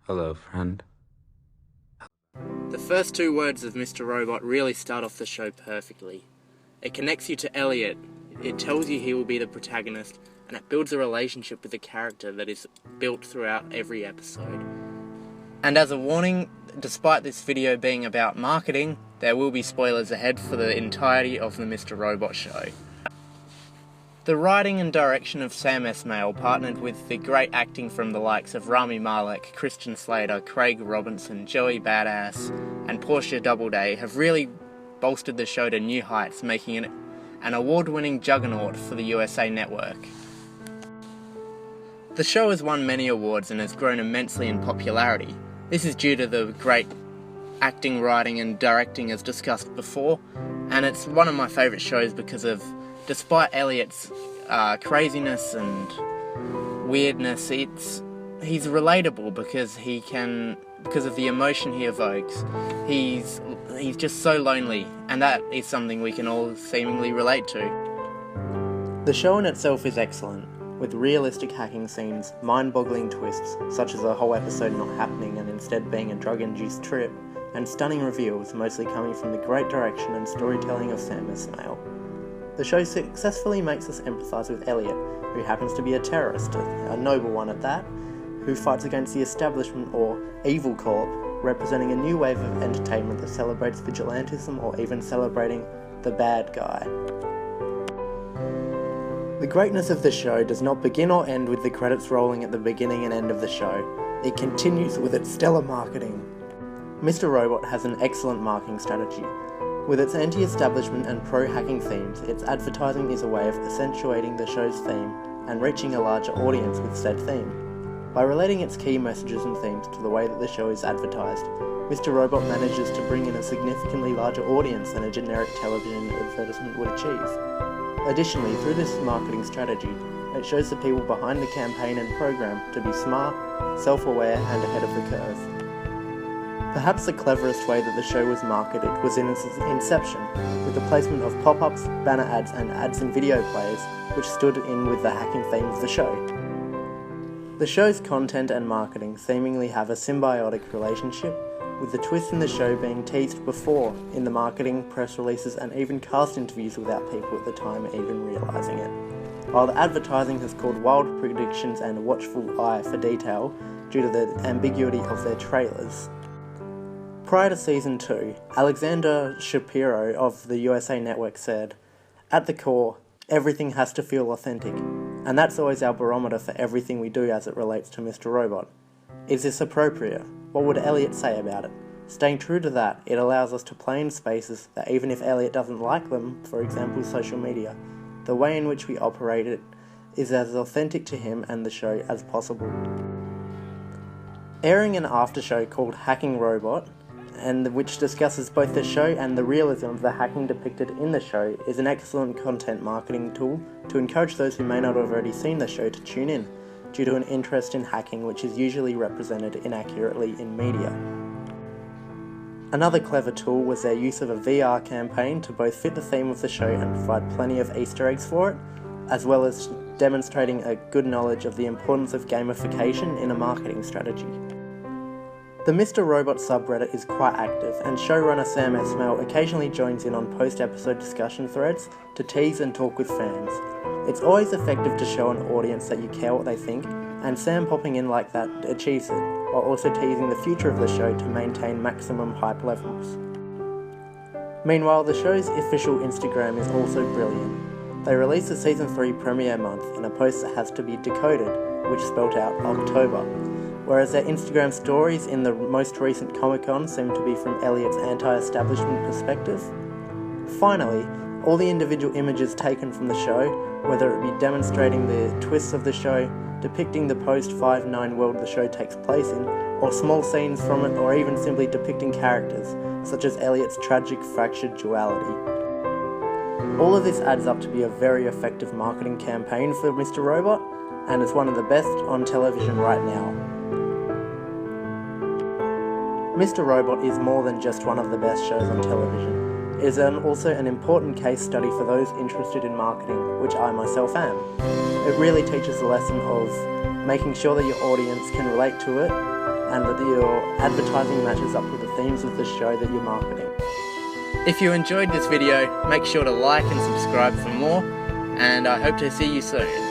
Hello, friend. The first two words of Mr. Robot really start off the show perfectly. It connects you to Elliot, it tells you he will be the protagonist, and it builds a relationship with the character that is built throughout every episode. And as a warning, despite this video being about marketing, there will be spoilers ahead for the entirety of the Mr. Robot show. The writing and direction of Sam Esmail, partnered with the great acting from the likes of Rami Malek, Christian Slater, Craig Robinson, Joey Badass, and Portia Doubleday, have really bolstered the show to new heights, making it an award-winning juggernaut for the USA Network. The show has won many awards and has grown immensely in popularity. This is due to the great acting, writing and directing as discussed before, and it's one of my favourite shows because of, despite Elliot's craziness and weirdness, he's relatable because because of the emotion he evokes. He's just so lonely, and that is something we can all seemingly relate to. The show in itself is excellent, with realistic hacking scenes, mind-boggling twists, such as a whole episode not happening and instead being a drug-induced trip, and stunning reveals, mostly coming from the great direction and storytelling of Sam Esmail. The show successfully makes us empathise with Elliot, who happens to be a terrorist, a noble one at that, who fights against the establishment or evil corp, representing a new wave of entertainment that celebrates vigilantism or even celebrating the bad guy. The greatness of the show does not begin or end with the credits rolling at the beginning and end of the show. It continues with its stellar marketing. Mr. Robot has an excellent marketing strategy. With its anti-establishment and pro-hacking themes, its advertising is a way of accentuating the show's theme and reaching a larger audience with said theme. By relating its key messages and themes to the way that the show is advertised, Mr. Robot manages to bring in a significantly larger audience than a generic television advertisement would achieve. Additionally, through this marketing strategy, it shows the people behind the campaign and program to be smart, self-aware and ahead of the curve. Perhaps the cleverest way that the show was marketed was in its inception, with the placement of pop-ups, banner ads and ads in video players, which stood in with the hacking theme of the show. The show's content and marketing seemingly have a symbiotic relationship, with the twist in the show being teased before in the marketing, press releases and even cast interviews without people at the time even realising it. While the advertising has called wild predictions and a watchful eye for detail due to the ambiguity of their trailers. Prior to Season 2, Alexander Shapiro of the USA Network said, "At the core, everything has to feel authentic, and that's always our barometer for everything we do as it relates to Mr. Robot. Is this appropriate? What would Elliot say about it? Staying true to that, it allows us to play in spaces that even if Elliot doesn't like them, for example social media, the way in which we operate it is as authentic to him and the show as possible." Airing an after show called Hacking Robot, and which discusses both the show and the realism of the hacking depicted in the show, is an excellent content marketing tool to encourage those who may not have already seen the show to tune in, due to an interest in hacking which is usually represented inaccurately in media. Another clever tool was their use of a VR campaign to both fit the theme of the show and provide plenty of Easter eggs for it, as well as demonstrating a good knowledge of the importance of gamification in a marketing strategy. The Mr. Robot subreddit is quite active, and showrunner Sam Esmail occasionally joins in on post-episode discussion threads to tease and talk with fans. It's always effective to show an audience that you care what they think, and Sam popping in like that achieves it, while also teasing the future of the show to maintain maximum hype levels. Meanwhile, the show's official Instagram is also brilliant. They released the Season 3 premiere month in a post that has to be decoded, which spelt out October, whereas their Instagram stories in the most recent Comic-Con seem to be from Elliot's anti-establishment perspective. Finally, all the individual images taken from the show, whether it be demonstrating the twists of the show, depicting the post-5-9 world the show takes place in, or small scenes from it, or even simply depicting characters, such as Elliot's tragic fractured duality. All of this adds up to be a very effective marketing campaign for Mr. Robot, and is one of the best on television right now. Mr. Robot is more than just one of the best shows on television. It is also an important case study for those interested in marketing, which I myself am. It really teaches the lesson of making sure that your audience can relate to it and that your advertising matches up with the themes of the show that you're marketing. If you enjoyed this video, make sure to like and subscribe for more, and I hope to see you soon.